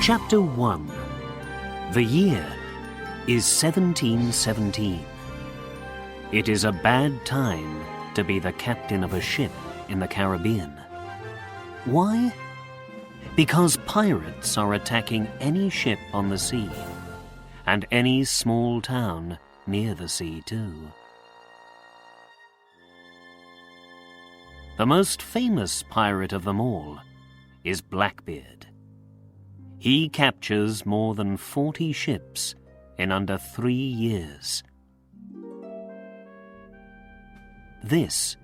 Chapter 1. The year is 1717. It is a bad time to be the captain of a ship in the Caribbean. Why? Because pirates are attacking any ship on the sea, and any small town near the sea too. The most famous pirate of them all is Blackbeard. He captures more than 40 ships in under 3 years. This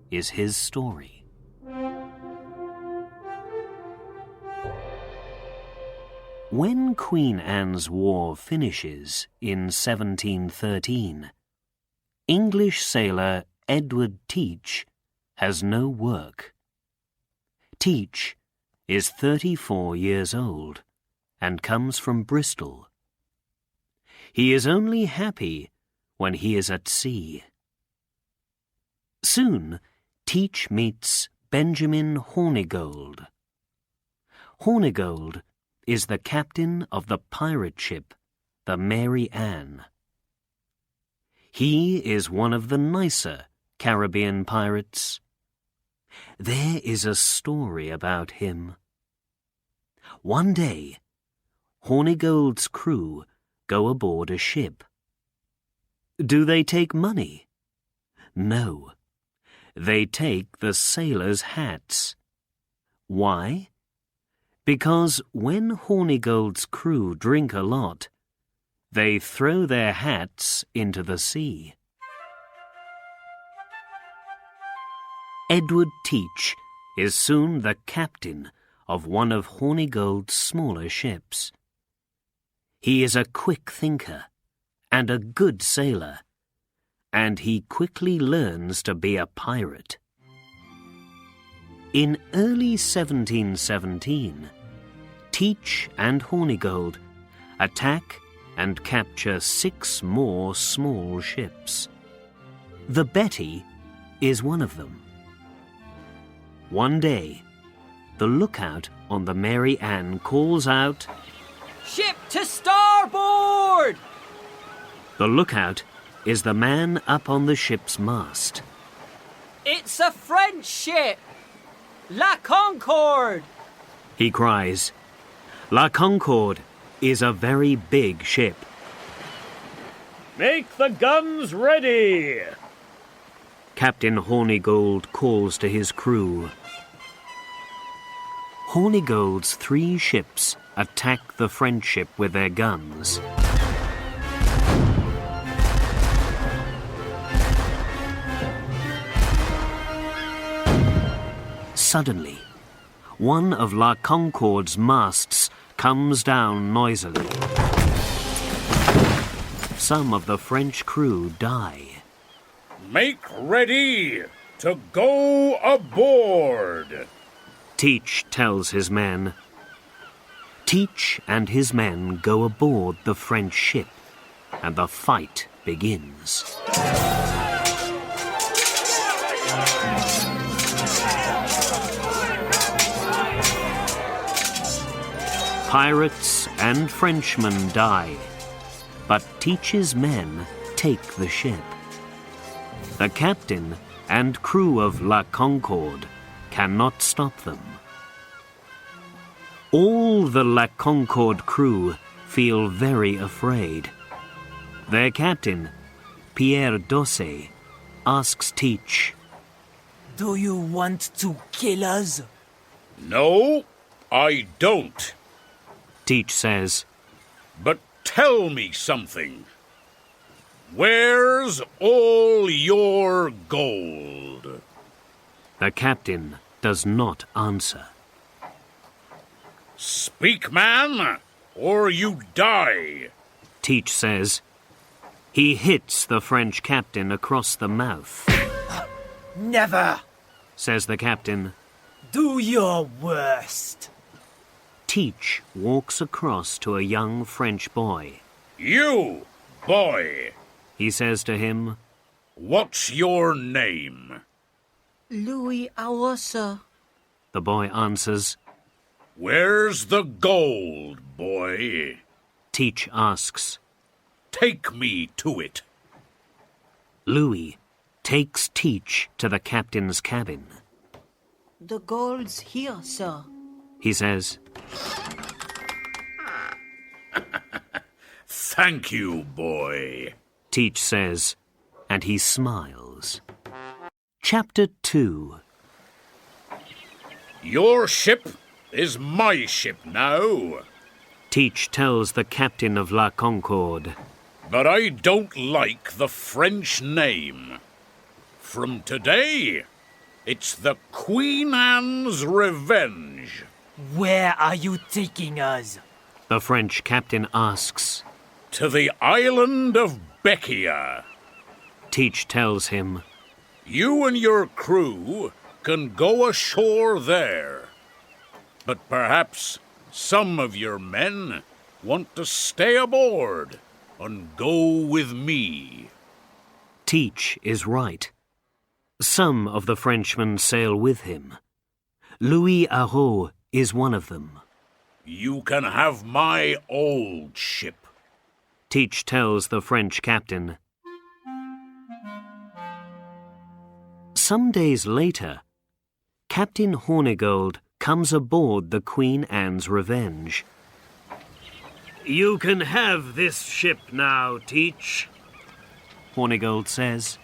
is his story. When Queen Anne's War finishes in 1713, English sailor Edward Teach has no work. Teach is 34 years old and comes from Bristol. He is only happy when he is at sea. Soon, Teach meets Benjamin Hornigold. Hornigold is the captain of the pirate ship, the Mary Ann. He is one of the nicer Caribbean pirates. There is a story about him. One day, Hornigold's crew go aboard a ship. Do they take money? No. They take the sailors' hats. Why? Because when Hornigold's crew drink a lot, they throw their hats into the sea. Edward Teach is soon the captain of one of Hornigold's smaller ships. He is a quick thinker and a good sailor, and he quickly learns to be a pirate. In early 1717, Teach and Hornigold attack and capture 6 more small ships. The Betty is one of them. One day, the lookout on the Mary Ann calls out, "Ship to starboard!" The lookout is the man up on the ship's mast. "It's a French ship! La Concorde!" he cries. La Concorde is a very big ship. "Make the guns ready!" Captain Hornigold calls to his crew. Hornigold's 3 ships attack the French ship with their guns. Suddenly, one of La Concorde's masts comes down noisily. Some of the French crew die. "Make ready to go aboard!" Teach tells his men. Teach and his men go aboard the French ship, and the fight begins. Pirates and Frenchmen die, but Teach's men take the ship. The captain and crew of La Concorde cannot stop them. All the La Concorde crew feel very afraid. Their captain, Pierre Dossé, asks Teach, "Do you want to kill us?" "No, I don't." Teach says, "But tell me something. Where's all your gold?" The captain does not answer. "Speak, man, or you die." Teach says. He hits the French captain across the mouth. "Never!" says the captain. "Do your worst." Teach walks across to a young French boy. "You, boy," he says to him, "what's your name?" "Louis Aossa." The boy answers. Where's the gold, boy? Teach asks. Take me to it. Louis takes Teach to the captain's cabin. The gold's here, sir. He says, Thank you, boy. Teach says, and he smiles. Chapter 2. Your ship is my ship now. Teach tells the captain of La Concorde. But I don't like the French name. From today, it's the Queen Anne's Revenge. Where are you taking us? The French captain asks. To the island of Beccia. Teach tells him. You and your crew can go ashore there. But perhaps some of your men want to stay aboard and go with me. Teach is right. Some of the Frenchmen sail with him. Louis Arrault is one of them. You can have my old ship. Teach tells the French captain. Some days later, Captain Hornigold comes aboard the Queen Anne's Revenge. You can have this ship now, Teach, Hornigold says.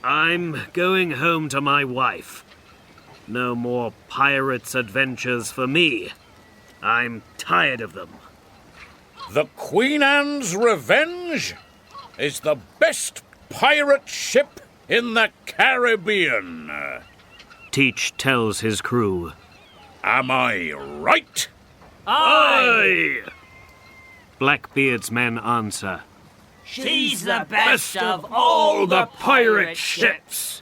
I'm going home to my wife. No more pirates' adventures for me. I'm tired of them. The Queen Anne's Revenge is the best pirate ship in the Caribbean. Teach tells his crew. Am I right? Aye! Blackbeard's men answer. She's the best of all the pirate ships.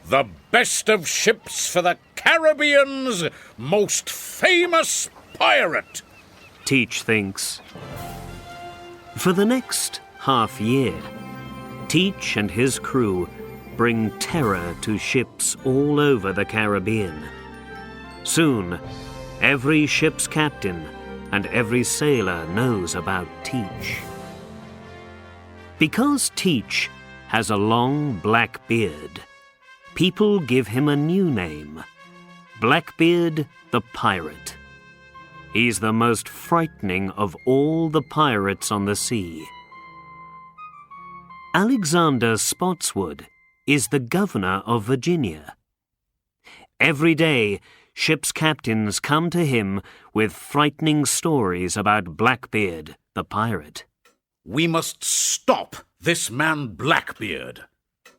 The best of ships for the Caribbean's most famous pirate. Teach thinks. For the next half year, Teach and his crew bring terror to ships all over the Caribbean. Soon, every ship's captain and every sailor knows about Teach. Because Teach has a long black beard, people give him a new name, Blackbeard the Pirate. He's the most frightening of all the pirates on the sea. Alexander Spotswood is the governor of Virginia. Every day, ship's captains come to him with frightening stories about Blackbeard the pirate. We must stop this man Blackbeard.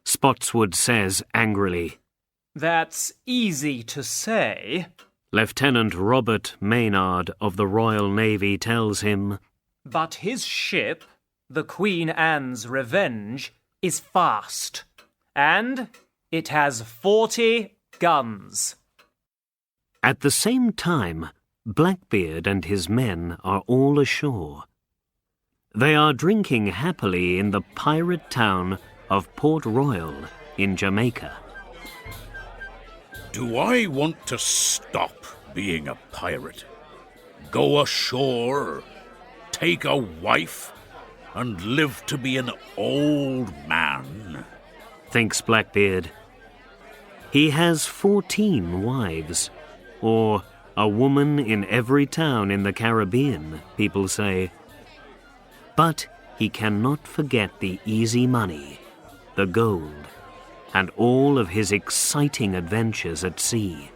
Spotswood says angrily. That's easy to say. Lieutenant Robert Maynard of the Royal Navy tells him. But his ship, the Queen Anne's Revenge, is fast. And it has 40 guns. At the same time, Blackbeard and his men are all ashore. They are drinking happily in the pirate town of Port Royal in Jamaica. Do I want to stop being a pirate? Go ashore, take a wife, and live to be an old man? Thinks Blackbeard. He has 14 wives, or a woman in every town in the Caribbean, people say. But he cannot forget the easy money, the gold, and all of his exciting adventures at sea.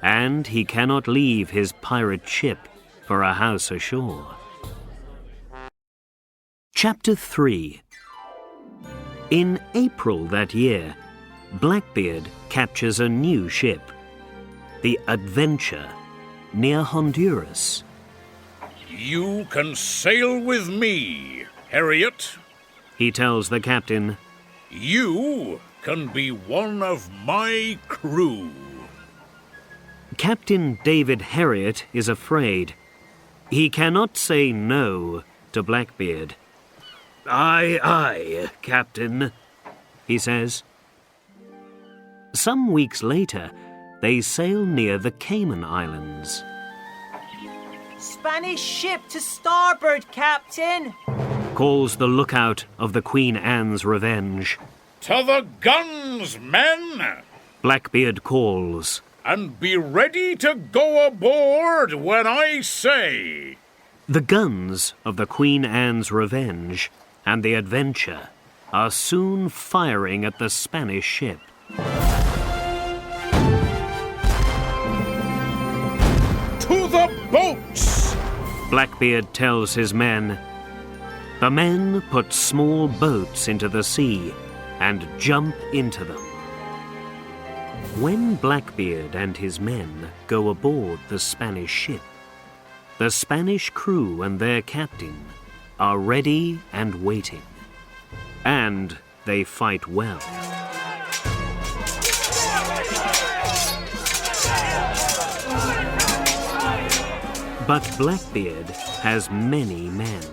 And he cannot leave his pirate ship for a house ashore. Chapter 3. In April that year, Blackbeard captures a new ship, the Adventure, near Honduras. You can sail with me, Harriet. He tells the captain. You can be one of my crew. Captain David Harriet is afraid. He cannot say no to Blackbeard. Aye, aye, Captain, he says. Some weeks later, they sail near the Cayman Islands. Spanish ship to starboard, Captain. Calls the lookout of the Queen Anne's Revenge. To the guns, men! Blackbeard calls. And be ready to go aboard when I say. The guns of the Queen Anne's Revenge and the Adventure are soon firing at the Spanish ship. To the boats! Blackbeard tells his men. The men put small boats into the sea and jump into them. When Blackbeard and his men go aboard the Spanish ship, the Spanish crew and their captain are ready and waiting. And they fight well. But Blackbeard has many men.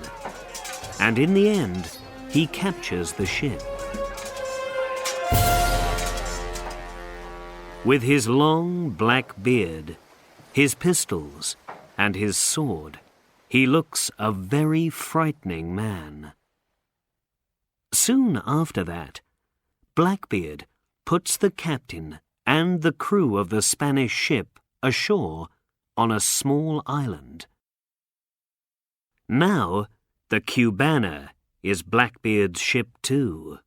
And in the end, he captures the ship. With his long black beard, his pistols, and his sword, he looks a very frightening man. Soon after that, Blackbeard puts the captain and the crew of the Spanish ship ashore on a small island. Now, the Cubana is Blackbeard's ship too.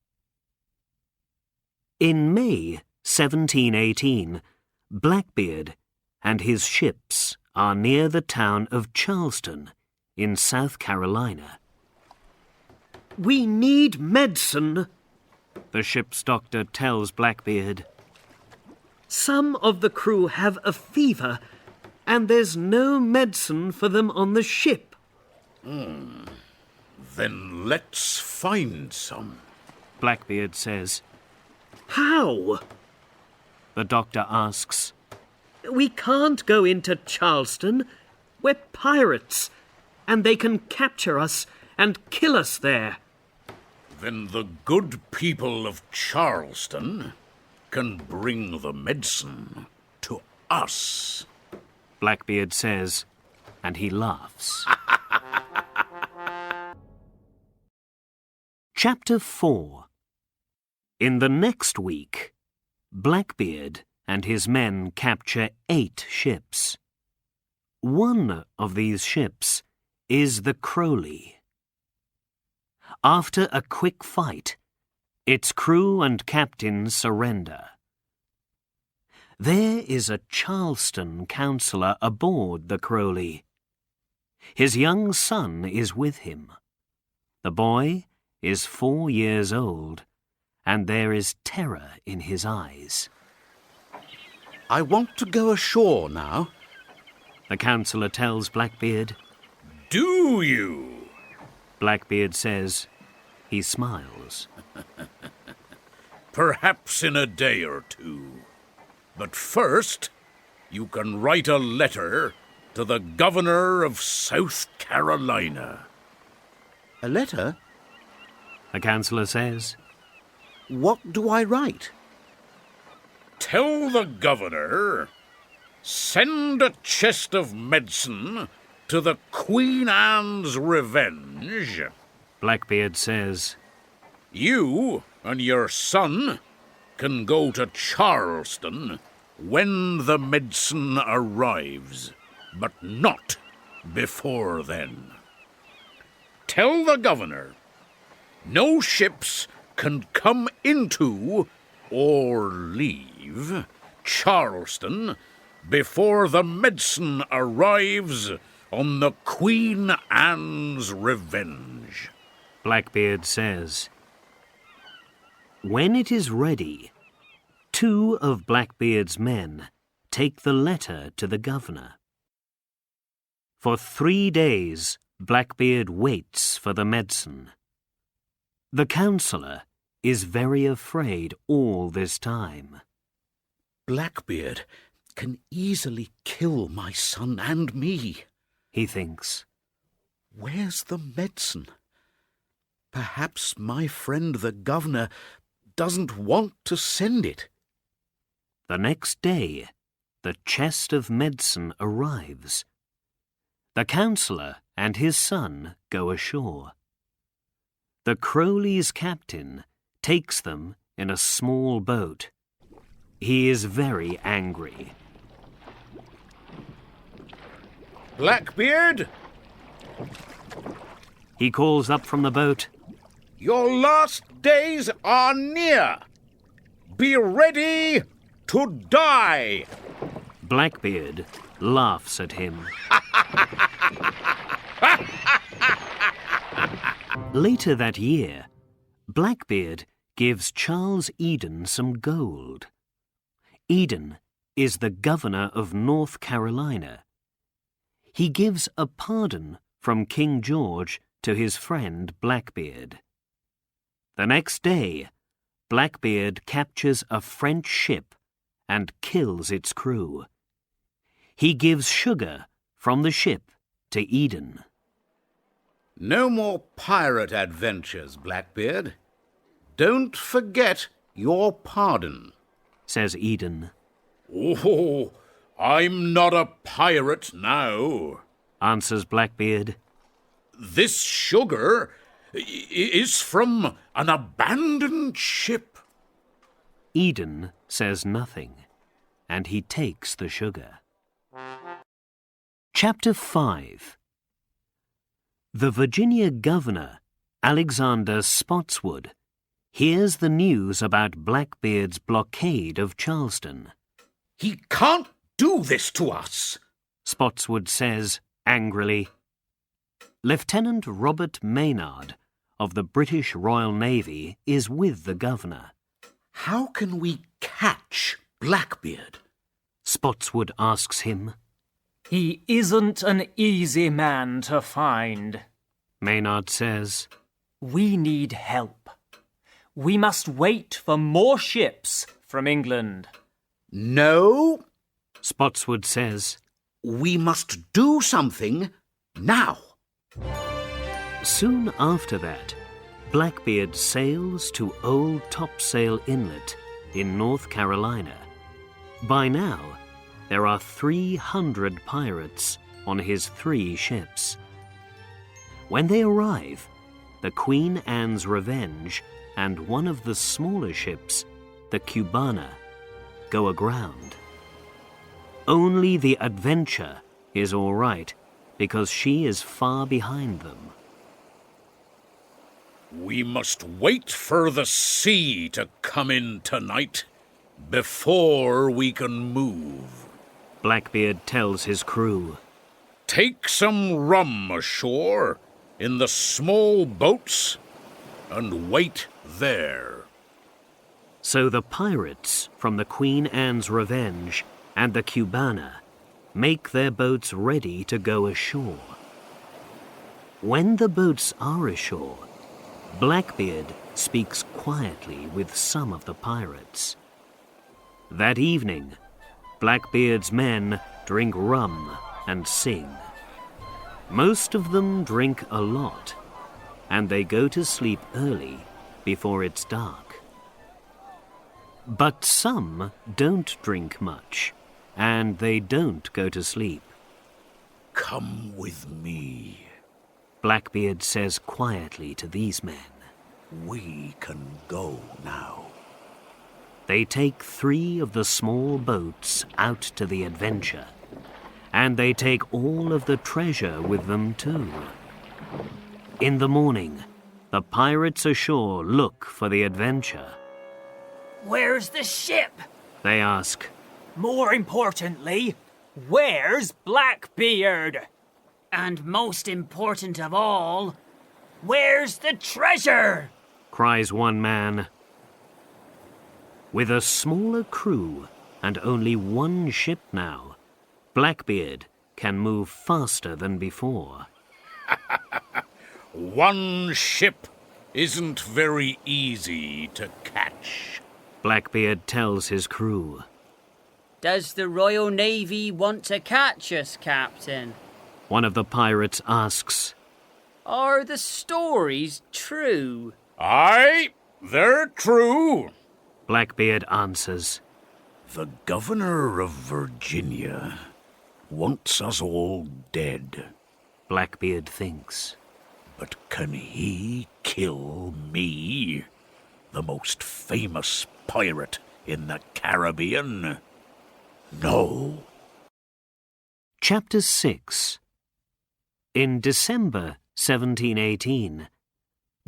In May 1718, Blackbeard and his ships are near the town of Charleston in South Carolina. "We need medicine," the ship's doctor tells Blackbeard. "Some of the crew have a fever, and there's no medicine for them on the ship." Then let's find some, Blackbeard says. "How?" the doctor asks. "We can't go into Charleston. We're pirates, and they can capture us and kill us there." Then the good people of Charleston can bring the medicine to us, Blackbeard says, and he laughs. Chapter 4. In the next week, Blackbeard and his men capture 8 ships. One of these ships is the Crowley. After a quick fight, its crew and captain surrender. There is a Charleston councillor aboard the Crowley. His young son is with him. The boy is 4 years old, and there is terror in his eyes. "I want to go ashore now." The councillor tells Blackbeard. Do you? Blackbeard says. He smiles. Perhaps in a day or two. But first, you can write a letter to the governor of South Carolina. "A letter? The councillor says. What do I write?" Tell the governor, send a chest of medicine to the Queen Anne's Revenge. Blackbeard says. You and your son can go to Charleston when the medicine arrives, but not before then. Tell the governor, no ships can come into or leave Charleston before the medicine arrives on the Queen Anne's Revenge. Blackbeard says. When it is ready, 2 of Blackbeard's men take the letter to the governor. For 3 days, Blackbeard waits for the medicine. The councillor is very afraid all this time. "Blackbeard can easily kill my son and me," he thinks. "Where's the medicine? Perhaps my friend the governor doesn't want to send it." The next day, the chest of medicine arrives. The counsellor and his son go ashore. The Crowley's captain takes them in a small boat. He is very angry. Blackbeard, He calls up from the boat. your last days are near. Be ready to die. Blackbeard laughs at him. Later that year, Blackbeard gives Charles Eden some gold. Eden is the governor of North Carolina. He gives a pardon from King George to his friend Blackbeard. The next day, Blackbeard captures a French ship and kills its crew. He gives sugar from the ship to Eden. No more pirate adventures, Blackbeard. Don't forget your pardon. Says Eden. Oh, I'm not a pirate now. Answers Blackbeard. This sugar is from an abandoned ship. Eden says nothing, and he takes the sugar. Chapter 5. The Virginia governor, Alexander Spotswood, hears the news about Blackbeard's blockade of Charleston. He can't do this to us. Spotswood says angrily. Lieutenant Robert Maynard of the British Royal Navy is with the governor. How can we catch Blackbeard? Spotswood asks him. He isn't an easy man to find. Maynard says. We need help. We must wait for more ships from England. No, Spotswood says. we must do something now. Soon after that, Blackbeard sails to Old Topsail Inlet in North Carolina. By now, there are 300 pirates on his 3 ships. When they arrive, the Queen Anne's Revenge and one of the smaller ships, the Cubana, go aground. Only the Adventure is all right because she is far behind them. We must wait for the sea to come in tonight before we can move. Blackbeard tells his crew. Take some rum ashore in the small boats and wait there. So the pirates from the Queen Anne's Revenge and the Cubana make their boats ready to go ashore. When the boats are ashore, Blackbeard speaks quietly with some of the pirates. That evening, Blackbeard's men drink rum and sing. Most of them drink a lot, and they go to sleep early before it's dark. But some don't drink much, and they don't go to sleep. Come with me. Blackbeard says quietly to these men. We can go now. They take 3 of the small boats out to the Adventure, and they take all of the treasure with them too. In the morning, the pirates ashore look for the Adventure. Where's the ship? They ask. More importantly, where's Blackbeard? And most important of all, where's the treasure? Cries one man. With a smaller crew and only 1 ship now, Blackbeard can move faster than before. 1 ship isn't very easy to catch. Blackbeard tells his crew. Does the Royal Navy want to catch us, Captain? One of the pirates asks. Are the stories true? Aye, they're true. Blackbeard answers. The governor of Virginia wants us all dead. Blackbeard thinks. But can he kill me, the most famous pirate in the Caribbean? No. Chapter 6. In December 1718,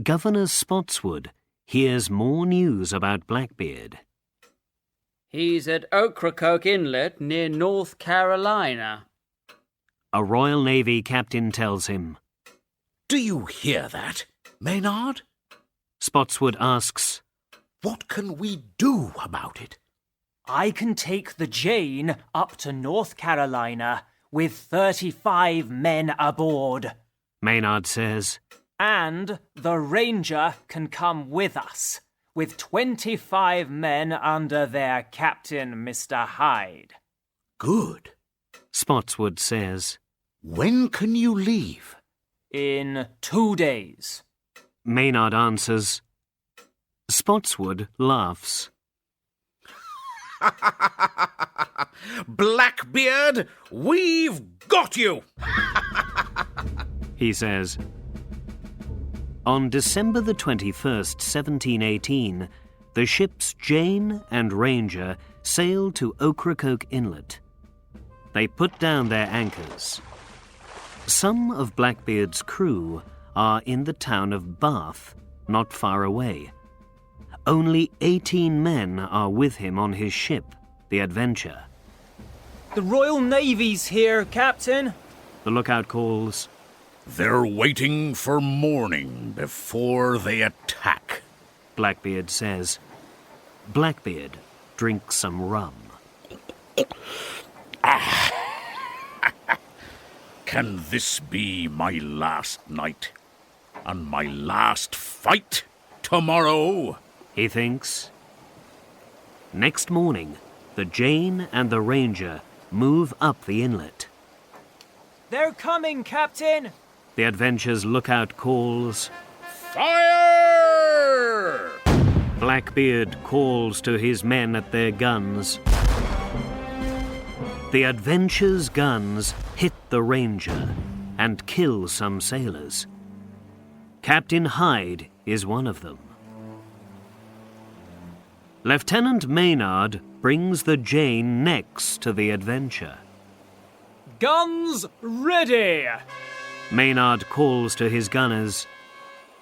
Governor Spotswood hears more news about Blackbeard. He's at Ocracoke Inlet near North Carolina. A Royal Navy captain tells him. Do you hear that, Maynard? Spotswood asks, What can we do about it? I can take the Jane up to North Carolina with 35 men aboard. Maynard says. And the Ranger can come with us, with 25 men under their captain, Mr. Hyde. Good. Spotswood says. When can you leave? In 2 days. Maynard answers. Spotswood laughs. Blackbeard, we've got you! He says. On December the 21st, 1718, the ships Jane and Ranger sailed to Ocracoke Inlet. They put down their anchors. Some of Blackbeard's crew are in the town of Bath, not far away. Only 18 men are with him on his ship, the Adventure. The Royal Navy's here, Captain. The lookout calls. They're waiting for morning before they attack, Blackbeard says. Blackbeard drinks some rum. Can this be my last night? And my last fight tomorrow? He thinks. Next morning, the Jane and the Ranger move up the inlet. They're coming, Captain. The Adventure's lookout calls. Fire! Blackbeard calls to his men at their guns. The Adventure's guns hit the Ranger and kill some sailors. Captain Hyde is one of them. Lieutenant Maynard brings the Jane next to the Adventure. Guns ready! Maynard calls to his gunners.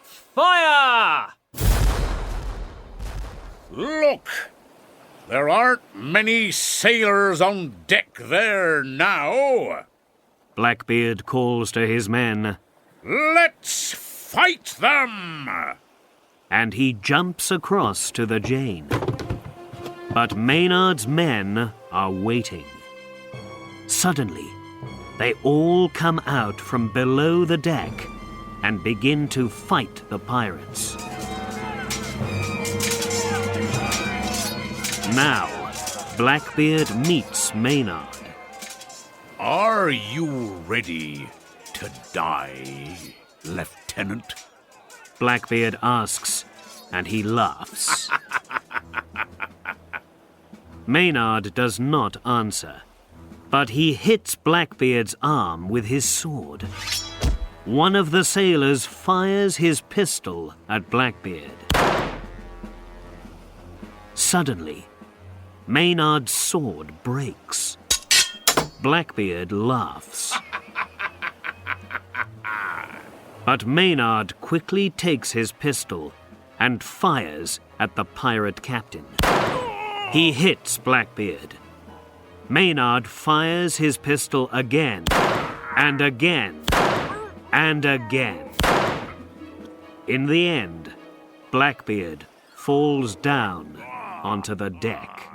Fire! Look! There aren't many sailors on deck there now. Blackbeard calls to his men. Let's fight them! And he jumps across to the Jane. But Maynard's men are waiting. Suddenly, they all come out from below the deck and begin to fight the pirates. Now, Blackbeard meets Maynard. Are you ready to die, Lieutenant? Blackbeard asks, and he laughs. Maynard does not answer, but he hits Blackbeard's arm with his sword. One of the sailors fires his pistol at Blackbeard. Suddenly, Maynard's sword breaks. Blackbeard laughs. But Maynard quickly takes his pistol and fires at the pirate captain. He hits Blackbeard. Maynard fires his pistol again, and again, and again. In the end, Blackbeard falls down onto the deck.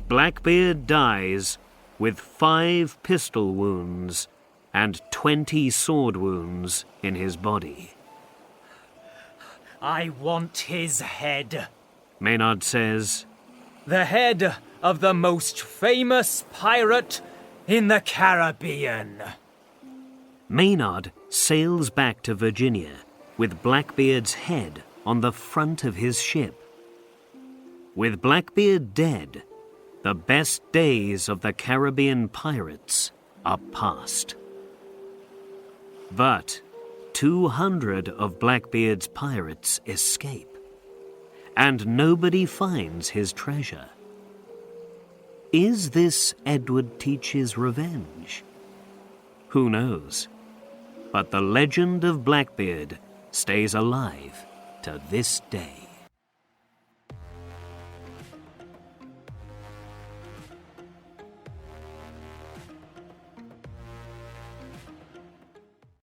Blackbeard dies with 5 pistol wounds and 20 sword wounds in his body. I want his head. Maynard says, The head of the most famous pirate in the Caribbean. Maynard sails back to Virginia with Blackbeard's head on the front of his ship. With Blackbeard dead The best days of the Caribbean pirates are past. But 200 of Blackbeard's pirates escape, and nobody finds his treasure. Is this Edward Teach's revenge? Who knows? But the legend of Blackbeard stays alive to this day.